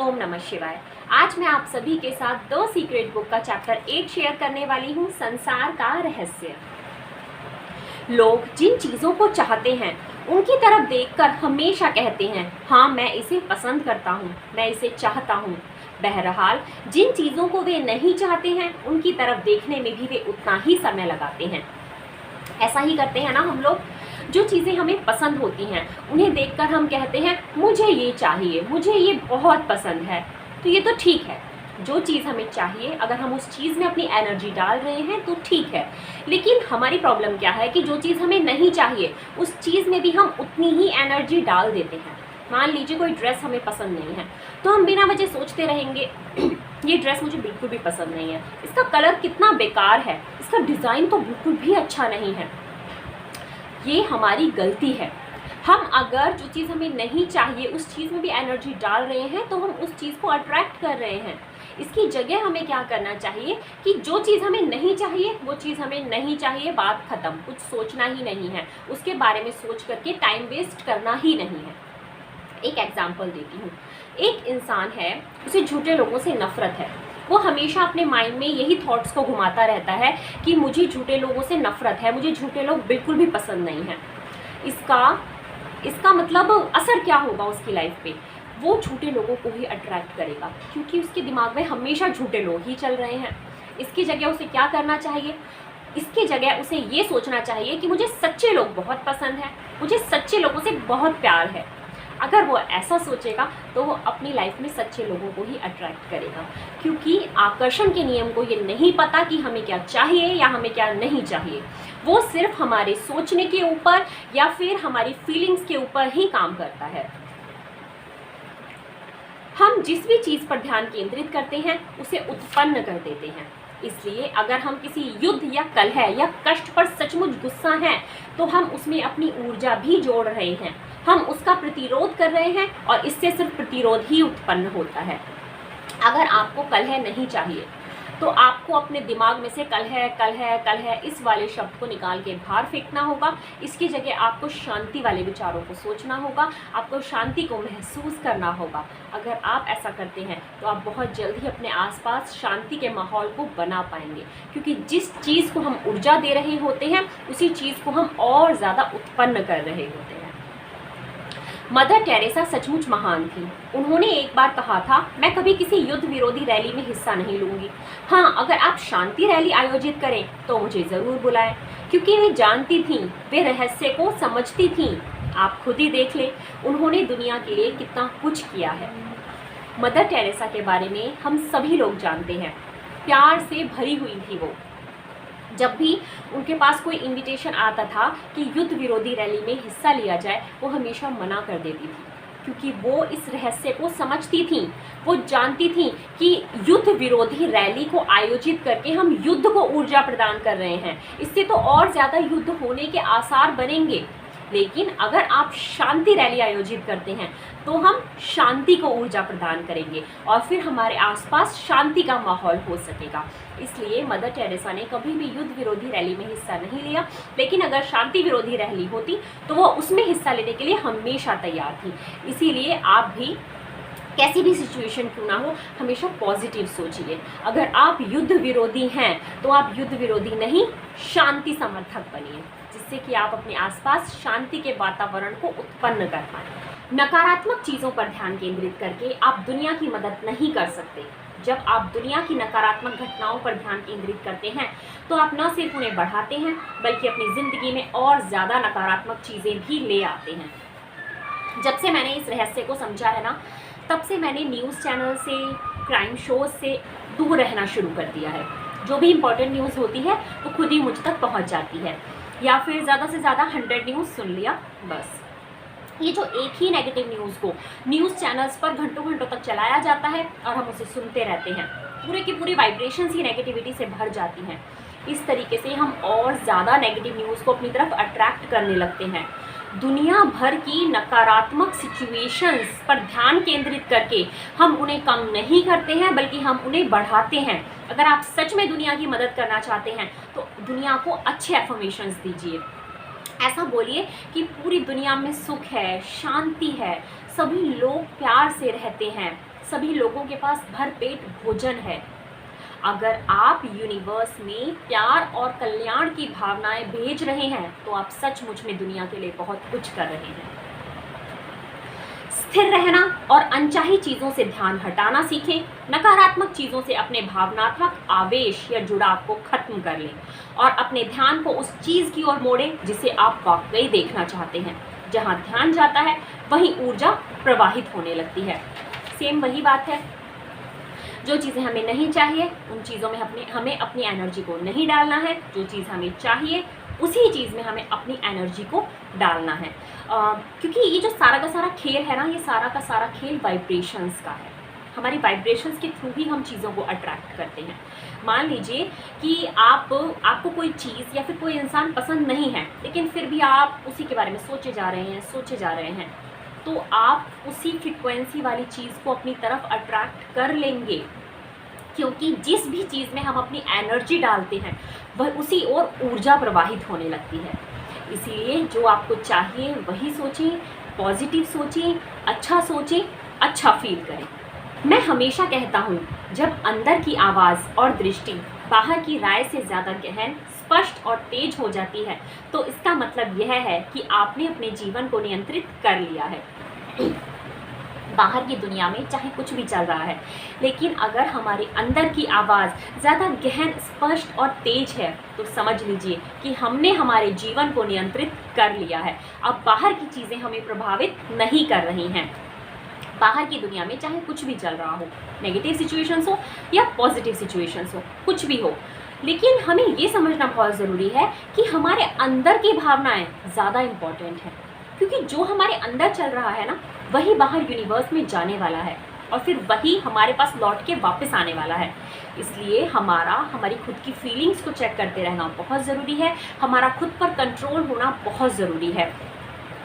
ओम नमः शिवाय। आज मैं आप सभी के साथ दो सीक्रेट बुक का चैप्टर 8 शेयर करने वाली हूँ, संसार का रहस्य। लोग जिन चीज़ों को चाहते हैं उनकी तरफ देखकर हमेशा कहते हैं, हाँ मैं इसे पसंद करता हूँ, मैं इसे चाहता हूँ। बहरहाल जिन चीज़ों को वे नहीं चाहते हैं उनकी तरफ देखने में भी वे उतना ही समय लगाते हैं। ऐसा ही करते हैं ना हम लोग। जो चीज़ें हमें पसंद होती हैं उन्हें देखकर हम कहते हैं मुझे ये चाहिए, मुझे ये बहुत पसंद है। तो ये तो ठीक है, जो चीज़ हमें चाहिए अगर हम उस चीज़ में अपनी एनर्जी डाल रहे हैं तो ठीक है। लेकिन हमारी प्रॉब्लम क्या है कि जो चीज़ हमें नहीं चाहिए उस चीज़ में भी हम उतनी ही एनर्जी डाल देते हैं। मान लीजिए कोई ड्रेस हमें पसंद नहीं है तो हम बिना वजह सोचते रहेंगे ये ड्रेस मुझे बिल्कुल भी पसंद नहीं है, इसका कलर कितना बेकार है, इसका डिज़ाइन तो बिल्कुल भी अच्छा नहीं है। ये हमारी गलती है। हम अगर जो चीज़ हमें नहीं चाहिए उस चीज़ में भी एनर्जी डाल रहे हैं तो हम उस चीज़ को अट्रैक्ट कर रहे हैं। इसकी जगह हमें क्या करना चाहिए कि जो चीज़ हमें नहीं चाहिए वो चीज़ हमें नहीं चाहिए, बात ख़त्म। कुछ सोचना ही नहीं है, उसके बारे में सोच करके टाइम वेस्ट करना ही नहीं है। एक एग्जाम्पल देती हूँ। एक इंसान है, उसे झूठे लोगों से नफ़रत है। वो हमेशा अपने माइंड में यही थॉट्स को घुमाता रहता है कि मुझे झूठे लोगों से नफ़रत है, मुझे झूठे लोग बिल्कुल भी पसंद नहीं हैं। इसका मतलब असर क्या होगा उसकी लाइफ पे? वो झूठे लोगों को ही अट्रैक्ट करेगा क्योंकि उसके दिमाग में हमेशा झूठे लोग ही चल रहे हैं। इसकी जगह उसे क्या करना चाहिए? इसकी जगह उसे ये सोचना चाहिए कि मुझे सच्चे लोग बहुत पसंद हैं, मुझे सच्चे लोगों से बहुत प्यार है। अगर वो ऐसा सोचेगा तो वो अपनी लाइफ में सच्चे लोगों को ही अट्रैक्ट करेगा, क्योंकि आकर्षण के नियम को ये नहीं पता कि हमें क्या चाहिए या हमें क्या नहीं चाहिए। वो सिर्फ हमारे सोचने के ऊपर या फिर हमारी फीलिंग्स के ऊपर ही काम करता है। हम जिस भी चीज़ पर ध्यान केंद्रित करते हैं उसे उत्पन्न कर देते हैं। इसलिए अगर हम किसी युद्ध या कलह या कष्ट पर सचमुच गुस्सा हैं तो हम उसमें अपनी ऊर्जा भी जोड़ रहे हैं, हम उसका प्रतिरोध कर रहे हैं और इससे सिर्फ प्रतिरोध ही उत्पन्न होता है। अगर आपको कलह नहीं चाहिए तो आपको अपने दिमाग में से कलह कलह कलह इस वाले शब्द को निकाल के बाहर फेंकना होगा। इसकी जगह आपको शांति वाले विचारों को सोचना होगा, आपको शांति को महसूस करना होगा। अगर आप ऐसा करते हैं तो आप बहुत जल्द ही अपने आसपास शांति के माहौल को बना पाएंगे, क्योंकि जिस चीज़ को हम ऊर्जा दे रहे होते हैं उसी चीज़ को हम और ज़्यादा उत्पन्न कर रहे होते हैं। मदर टेरेसा सचमुच महान थी। उन्होंने एक बार कहा था, मैं कभी किसी युद्ध विरोधी रैली में हिस्सा नहीं लूँगी। हाँ, अगर आप शांति रैली आयोजित करें तो मुझे ज़रूर बुलाएं, क्योंकि वे जानती थीं, वे रहस्य को समझती थीं। आप खुद ही देख लें, उन्होंने दुनिया के लिए कितना कुछ किया है। मदर टेरेसा के बारे में हम सभी लोग जानते हैं, प्यार से भरी हुई थी वो। जब भी उनके पास कोई इनविटेशन आता था कि युद्ध विरोधी रैली में हिस्सा लिया जाए, वो हमेशा मना कर देती थी, क्योंकि वो इस रहस्य को समझती थीं। वो जानती थीं कि युद्ध विरोधी रैली को आयोजित करके हम युद्ध को ऊर्जा प्रदान कर रहे हैं, इससे तो और ज़्यादा युद्ध होने के आसार बनेंगे। लेकिन अगर आप शांति रैली आयोजित करते हैं तो हम शांति को ऊर्जा प्रदान करेंगे और फिर हमारे आसपास शांति का माहौल हो सकेगा। इसलिए मदर टेरेसा ने कभी भी युद्ध विरोधी रैली में हिस्सा नहीं लिया, लेकिन अगर शांति विरोधी रैली होती तो वो उसमें हिस्सा लेने के लिए हमेशा तैयार थी। इसीलिए आप भी कैसी भी सिचुएशन क्यों ना हो, हमेशा पॉजिटिव सोचिए। अगर आप युद्ध विरोधी हैं तो आप युद्ध विरोधी नहीं, शांति समर्थक बनिए, जिससे कि आप अपने आसपास शांति के वातावरण को उत्पन्न कर पाएं। नकारात्मक चीज़ों पर ध्यान केंद्रित करके आप दुनिया की मदद नहीं कर सकते। जब आप दुनिया की नकारात्मक घटनाओं पर ध्यान केंद्रित करते हैं तो आप न सिर्फ उन्हें बढ़ाते हैं बल्कि अपनी ज़िंदगी में और ज़्यादा नकारात्मक चीज़ें भी ले आते हैं। जब से मैंने इस रहस्य को समझा है ना, तब से मैंने न्यूज़ चैनल से, क्राइम शोज़ से दूर रहना शुरू कर दिया है। जो भी इम्पोर्टेंट न्यूज़ होती है वो खुद ही मुझ तक पहुंच जाती है, या फिर ज़्यादा से ज़्यादा 100 न्यूज़ सुन लिया बस। ये जो एक ही नेगेटिव न्यूज़ को न्यूज़ चैनल्स पर घंटों घंटों तक चलाया जाता है और हम उसे सुनते रहते हैं, पूरे की पूरी वाइब्रेशंस ही नेगेटिविटी से भर जाती हैं। इस तरीके से हम और ज़्यादा नेगेटिव न्यूज़ को अपनी तरफ अट्रैक्ट करने लगते हैं। दुनिया भर की नकारात्मक सिचुएशंस पर ध्यान केंद्रित करके हम उन्हें कम नहीं करते हैं बल्कि हम उन्हें बढ़ाते हैं। अगर आप सच में दुनिया की मदद करना चाहते हैं तो दुनिया को अच्छे एफर्मेशंस दीजिए। ऐसा बोलिए कि पूरी दुनिया में सुख है, शांति है, सभी लोग प्यार से रहते हैं, सभी लोगों के पास भरपेट भोजन है। अगर आप यूनिवर्स में प्यार और कल्याण की भावनाएं भेज रहे हैं तो आप सचमुच में दुनिया के लिए बहुत कुछ कर रहे हैं। स्थिर रहना और अनचाही चीज़ों से ध्यान हटाना सीखें। नकारात्मक चीज़ों से अपने भावनात्मक आवेश या जुड़ाव को खत्म कर लें और अपने ध्यान को उस चीज़ की ओर मोड़ें जिसे आप वाकई देखना चाहते हैं। जहाँ ध्यान जाता है वहीं ऊर्जा प्रवाहित होने लगती है। सेम वही बात है, जो चीज़ें हमें नहीं चाहिए उन चीज़ों में हमें अपनी एनर्जी को नहीं डालना है। जो चीज़ हमें चाहिए उसी चीज़ में हमें अपनी एनर्जी को डालना है। क्योंकि ये जो सारा का सारा खेल है ना, ये सारा का सारा खेल वाइब्रेशंस का है। हमारी वाइब्रेशंस के थ्रू ही हम चीज़ों को अट्रैक्ट करते हैं। मान लीजिए कि आपको कोई चीज़ या फिर कोई इंसान पसंद नहीं है, लेकिन फिर भी आप उसी के बारे में सोचे जा रहे हैं, तो आप उसी फ्रिक्वेंसी वाली चीज़ को अपनी तरफ अट्रैक्ट कर लेंगे। क्योंकि जिस भी चीज़ में हम अपनी एनर्जी डालते हैं वह उसी ओर ऊर्जा प्रवाहित होने लगती है। इसीलिए जो आपको चाहिए वही सोचें, पॉजिटिव सोचें, अच्छा सोचें, अच्छा फील करें। मैं हमेशा कहता हूँ, जब अंदर की आवाज़ और दृष्टि बाहर की राय से ज़्यादा गहन, स्पष्ट और तेज हो जाती है तो इसका मतलब यह है कि आपने अपने जीवन को नियंत्रित कर लिया है। बाहर की दुनिया में चाहे कुछ भी चल रहा है, लेकिन अगर हमारे अंदर की आवाज़ ज़्यादा गहन, स्पष्ट और तेज है तो समझ लीजिए कि हमने हमारे जीवन को नियंत्रित कर लिया है। अब बाहर की चीज़ें हमें प्रभावित नहीं कर रही हैं। बाहर की दुनिया में चाहे कुछ भी चल रहा हो, नेगेटिव सिचुएशंस हो या पॉजिटिव सिचुएशंस हो, कुछ भी हो, लेकिन हमें ये समझना बहुत ज़रूरी है कि हमारे अंदर की भावनाएं ज़्यादा इम्पॉर्टेंट हैं। क्योंकि जो हमारे अंदर चल रहा है ना, वही बाहर यूनिवर्स में जाने वाला है और फिर वही हमारे पास लौट के वापस आने वाला है। इसलिए हमारी खुद की फीलिंग्स को चेक करते रहना बहुत ज़रूरी है। हमारा खुद पर कंट्रोल होना बहुत ज़रूरी है।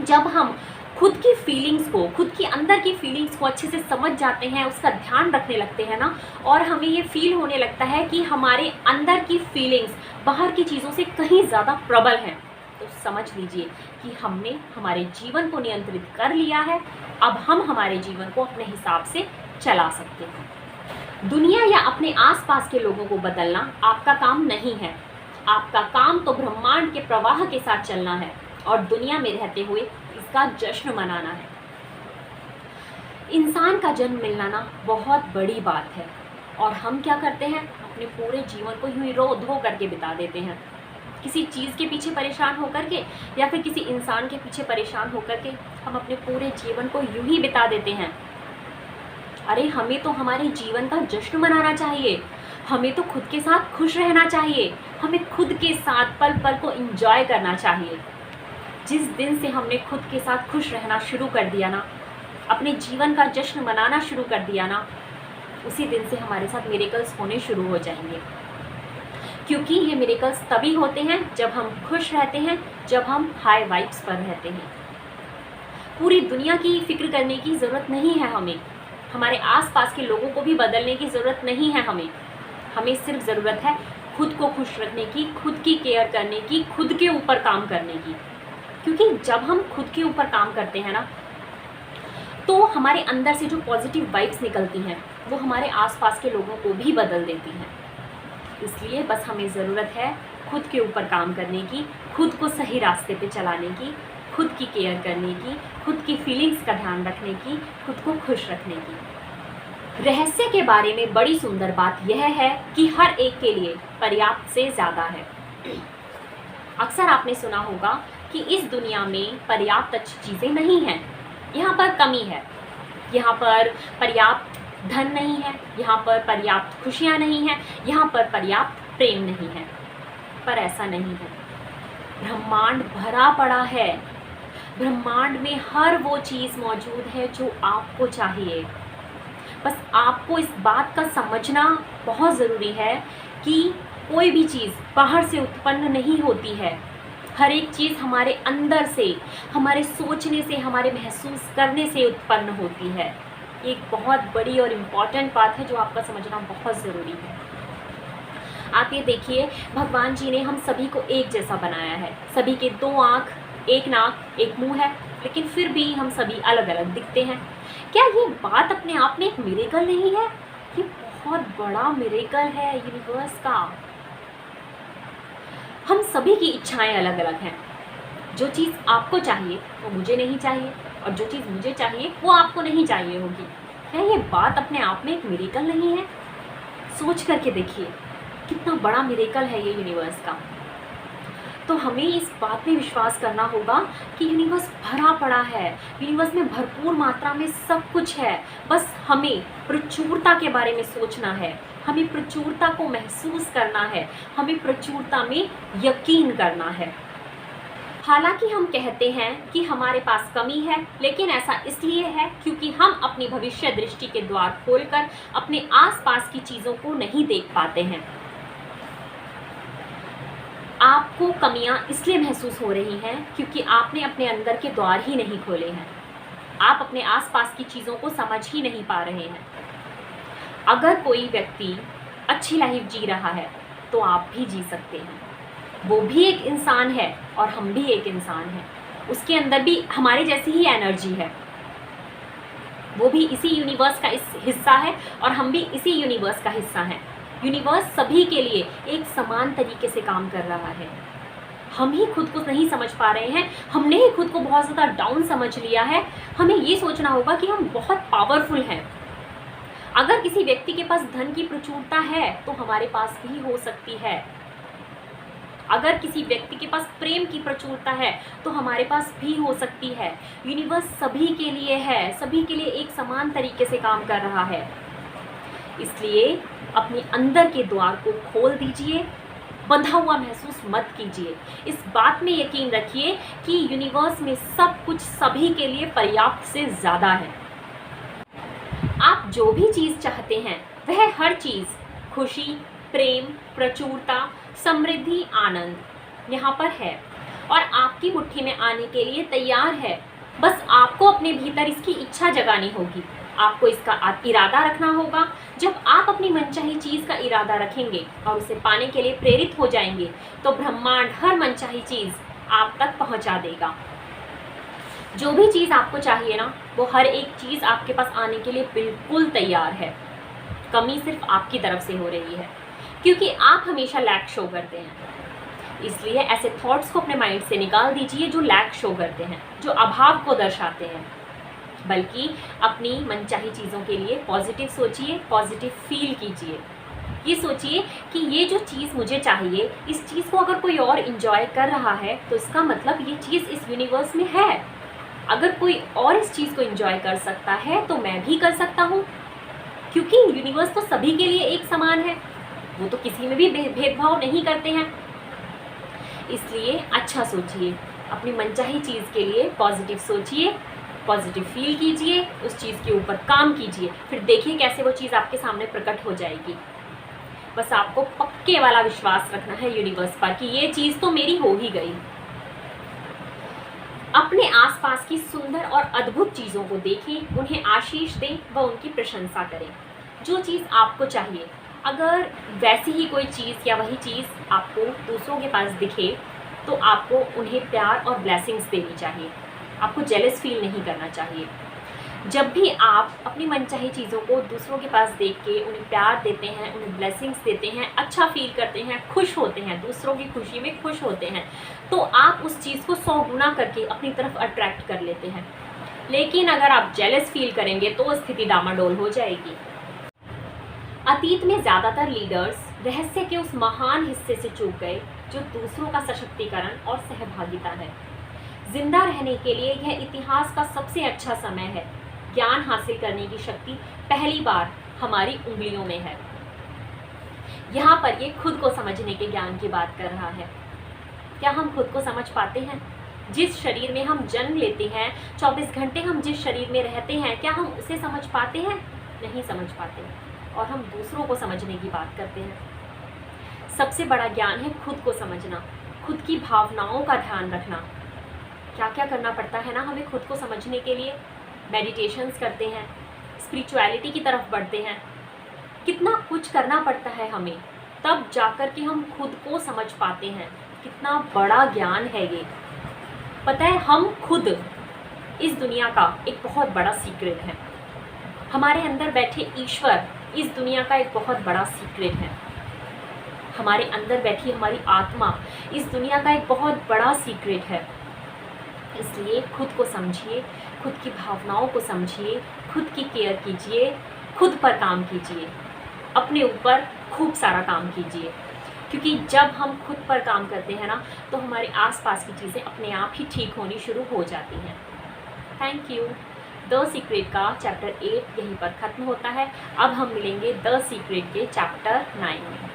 जब हम खुद की फीलिंग्स को, खुद की अंदर की फीलिंग्स को अच्छे से समझ जाते हैं, उसका ध्यान रखने लगते हैं ना, और हमें ये फील होने लगता है कि हमारे अंदर की फीलिंग्स बाहर की चीज़ों से कहीं ज़्यादा प्रबल हैं, तो समझ लीजिए कि हमने हमारे जीवन को नियंत्रित कर लिया है। अब हम हमारे जीवन को अपने हिसाब से चला सकते हैं। दुनिया या अपने आसपास के लोगों को बदलना आपका काम नहीं है। आपका काम तो ब्रह्मांड के प्रवाह के साथ चलना है और दुनिया में रहते हुए इसका जश्न मनाना है। इंसान का जन्म मिलना ना बहुत बड़ी बात है, और हम क्या करते हैं, अपने पूरे जीवन को यूं ही रो धो करके बिता देते हैं। किसी चीज़ के पीछे परेशान होकर के या फिर किसी इंसान के पीछे परेशान होकर के हम अपने पूरे जीवन को यूं ही बिता देते हैं। अरे हमें तो हमारे जीवन का जश्न मनाना चाहिए, हमें तो खुद के साथ खुश रहना चाहिए, हमें खुद के साथ पल पल को एंजॉय करना चाहिए। जिस दिन से हमने खुद के साथ खुश रहना शुरू कर दिया ना, अपने जीवन का जश्न मनाना शुरू कर दिया ना, उसी दिन से हमारे साथ मिरेकल्स होने शुरू हो जाएंगे। क्योंकि ये मिरेकल्स तभी होते हैं जब हम खुश रहते हैं, जब हम हाई वाइब्स पर रहते हैं। पूरी दुनिया की फिक्र करने की ज़रूरत नहीं है हमें, हमारे आसपास के लोगों को भी बदलने की ज़रूरत नहीं है हमें सिर्फ ज़रूरत है खुद को खुश रखने की, खुद की केयर करने की, खुद के ऊपर काम करने की। क्योंकि जब हम खुद के ऊपर काम करते हैं ना, तो हमारे अंदर से जो पॉजिटिव वाइब्स निकलती हैं वो हमारे आसपास के लोगों को भी बदल देती हैं। इसलिए बस हमें ज़रूरत है खुद के ऊपर काम करने की, खुद को सही रास्ते पे चलाने की, खुद की केयर करने की, खुद की फीलिंग्स का ध्यान रखने की, खुद को खुश रखने की। रहस्य के बारे में बड़ी सुंदर बात यह है कि हर एक के लिए पर्याप्त से ज़्यादा है। अक्सर आपने सुना होगा कि इस दुनिया में पर्याप्त अच्छी चीज़ें नहीं हैं, यहाँ पर कमी है, यहाँ पर पर्याप्त धन नहीं है, यहाँ पर पर्याप्त खुशियाँ नहीं हैं, यहाँ पर पर्याप्त प्रेम नहीं है। पर ऐसा नहीं है, ब्रह्मांड भरा पड़ा है। ब्रह्मांड में हर वो चीज़ मौजूद है जो आपको चाहिए। बस आपको इस बात का समझना बहुत ज़रूरी है कि कोई भी चीज़ बाहर से उत्पन्न नहीं होती है। हर एक चीज़ हमारे अंदर से, हमारे सोचने से, हमारे महसूस करने से उत्पन्न होती है। एक बहुत बड़ी और इम्पॉर्टेंट बात है जो आपका समझना बहुत ज़रूरी है। आप ये देखिए, भगवान जी ने हम सभी को एक जैसा बनाया है। सभी के 2 आँख, 1 नाक, 1 मुंह है, लेकिन फिर भी हम सभी अलग अलग दिखते हैं। क्या ये बात अपने आप में एक मिरेकल नहीं है? ये बहुत बड़ा मिरेकल है यूनिवर्स का। हम सभी की इच्छाएं अलग अलग हैं। जो चीज़ आपको चाहिए वो मुझे नहीं चाहिए, और जो चीज़ मुझे चाहिए वो आपको नहीं चाहिए होगी। क्या ये बात अपने आप में एक मिरेकल नहीं है? सोच करके देखिए कितना बड़ा मिरेकल है ये यूनिवर्स का। तो हमें इस बात में विश्वास करना होगा कि यूनिवर्स भरा पड़ा है, यूनिवर्स में भरपूर मात्रा में सब कुछ है। बस हमें प्रचुरता के बारे में सोचना है, हमें प्रचुरता को महसूस करना है, हमें प्रचुरता में यकीन करना है। हालांकि हम कहते हैं कि हमारे पास कमी है, लेकिन ऐसा इसलिए है क्योंकि हम अपनी भविष्य दृष्टि के द्वार खोलकर अपने आसपास की चीज़ों को नहीं देख पाते हैं। आपको कमियां इसलिए महसूस हो रही हैं क्योंकि आपने अपने अंदर के द्वार ही नहीं खोले हैं। आप अपने आसपास की चीज़ों को समझ ही नहीं पा रहे हैं। अगर कोई व्यक्ति अच्छी लाइफ जी रहा है तो आप भी जी सकते हैं। वो भी एक इंसान है और हम भी एक इंसान हैं। उसके अंदर भी हमारे जैसी ही एनर्जी है। वो भी इसी यूनिवर्स का हिस्सा है और हम भी इसी यूनिवर्स का हिस्सा हैं। यूनिवर्स सभी के लिए एक समान तरीके से काम कर रहा है। हम ही खुद को नहीं समझ पा रहे हैं, हमने ही खुद को बहुत ज़्यादा डाउन समझ लिया है। हमें ये सोचना होगा कि हम बहुत पावरफुल हैं। अगर किसी व्यक्ति के पास धन की प्रचुरता है तो हमारे पास भी हो सकती है। अगर किसी व्यक्ति के पास प्रेम की प्रचुरता है तो हमारे पास भी हो सकती है। यूनिवर्स सभी के लिए है, सभी के लिए एक समान तरीके से काम कर रहा है। इसलिए अपने अंदर के द्वार को खोल दीजिए, बंधा हुआ महसूस मत कीजिए। इस बात में यकीन रखिए कि यूनिवर्स में सब कुछ सभी के लिए पर्याप्त से ज़्यादा है। आप जो भी चीज़ चाहते हैं वह हर चीज़, खुशी, प्रेम, प्रचुरता, समृद्धि, आनंद यहाँ पर है और आपकी मुट्ठी में आने के लिए तैयार है। बस आपको अपने भीतर इसकी इच्छा जगानी होगी। आपको इसका इरादा रखना होगा। जब आप अपनी मनचाही चीज़ का इरादा रखेंगे और उसे पाने के लिए प्रेरित हो जाएंगे तो ब्रह्मांड हर मनचाही चीज़ आप तक पहुंचा देगा। जो भी चीज़ आपको चाहिए ना, वो हर एक चीज़ आपके पास आने के लिए बिल्कुल तैयार है। कमी सिर्फ आपकी तरफ से हो रही है क्योंकि आप हमेशा लैक शो करते हैं। इसलिए ऐसे थॉट्स को अपने माइंड से निकाल दीजिए जो लैक शो करते हैं, जो अभाव को दर्शाते हैं। बल्कि अपनी मनचाही चीज़ों के लिए पॉजिटिव सोचिए, पॉजिटिव फील कीजिए। ये सोचिए कि ये जो चीज़ मुझे चाहिए, इस चीज़ को अगर कोई और इन्जॉय कर रहा है तो इसका मतलब ये चीज़ इस यूनिवर्स में है। अगर कोई और इस चीज़ को इन्जॉय कर सकता है तो मैं भी कर सकता हूँ, क्योंकि यूनिवर्स तो सभी के लिए एक समान है। वो तो किसी में भी भेदभाव नहीं करते हैं। इसलिए अच्छा सोचिए, अपनी मनचाही चीज़ के लिए पॉजिटिव सोचिए, पॉजिटिव फील कीजिए, उस चीज़ के ऊपर काम कीजिए, फिर देखिए कैसे वो चीज़ आपके सामने प्रकट हो जाएगी। बस आपको पक्के वाला विश्वास रखना है यूनिवर्स पर कि ये चीज़ तो मेरी हो ही गई। अपने आसपास की सुंदर और अद्भुत चीज़ों को देखें, उन्हें आशीष दें व उनकी प्रशंसा करें। जो चीज़ आपको चाहिए, अगर वैसी ही कोई चीज़ या वही चीज़ आपको दूसरों के पास दिखे तो आपको उन्हें प्यार और ब्लेसिंग्स देनी चाहिए। आपको जेलस फील नहीं करना चाहिए। जब भी आप अपनी मनचाही चीज़ों को दूसरों के पास देख के उन्हें प्यार देते हैं, उन्हें ब्लेसिंग्स देते हैं, अच्छा फील करते हैं, खुश होते हैं, दूसरों की खुशी में खुश होते हैं, तो आप उस चीज़ को 100 गुना करके अपनी तरफ अट्रैक्ट कर लेते हैं। लेकिन अगर आप जेलस फील करेंगे तो स्थिति डामाडोल हो जाएगी। अतीत में ज़्यादातर लीडर्स रहस्य के उस महान हिस्से से चूक गए जो दूसरों का सशक्तिकरण और सहभागिता है। जिंदा रहने के लिए यह इतिहास का सबसे अच्छा समय है। ज्ञान हासिल करने की शक्ति पहली बार हमारी उंगलियों में है। यहाँ पर ये खुद को समझने के ज्ञान की बात कर रहा है। क्या हम खुद को समझ पाते हैं? जिस शरीर में हम जन्म लेते हैं, 24 घंटे हम जिस शरीर में रहते हैं, क्या हम उसे समझ पाते हैं? नहीं समझ पाते। और हम दूसरों को समझने की बात करते हैं। सबसे बड़ा ज्ञान है खुद को समझना, खुद की भावनाओं का ध्यान रखना। क्या क्या करना पड़ता है ना हमें खुद को समझने के लिए। मेडिटेशंस करते हैं, स्पिरिचुअलिटी की तरफ बढ़ते हैं, कितना कुछ करना पड़ता है हमें, तब जाकर के हम खुद को समझ पाते हैं। कितना बड़ा ज्ञान है ये। पता है, हम खुद इस दुनिया का एक बहुत बड़ा सीक्रेट है। हमारे अंदर बैठे ईश्वर इस दुनिया का एक बहुत बड़ा सीक्रेट है। हमारे अंदर बैठी हमारी आत्मा इस दुनिया का एक बहुत बड़ा सीक्रेट है। इसलिए खुद को समझिए, खुद की भावनाओं को समझिए, खुद की केयर कीजिए, खुद पर काम कीजिए, अपने ऊपर खूब सारा काम कीजिए, क्योंकि जब हम खुद पर काम करते हैं ना तो हमारे आसपास की चीज़ें अपने आप ही ठीक होनी शुरू हो जाती हैं। Thank you. द सीक्रेट का चैप्टर 8 यहीं पर ख़त्म होता है। अब हम मिलेंगे द सीक्रेट के चैप्टर 9 में।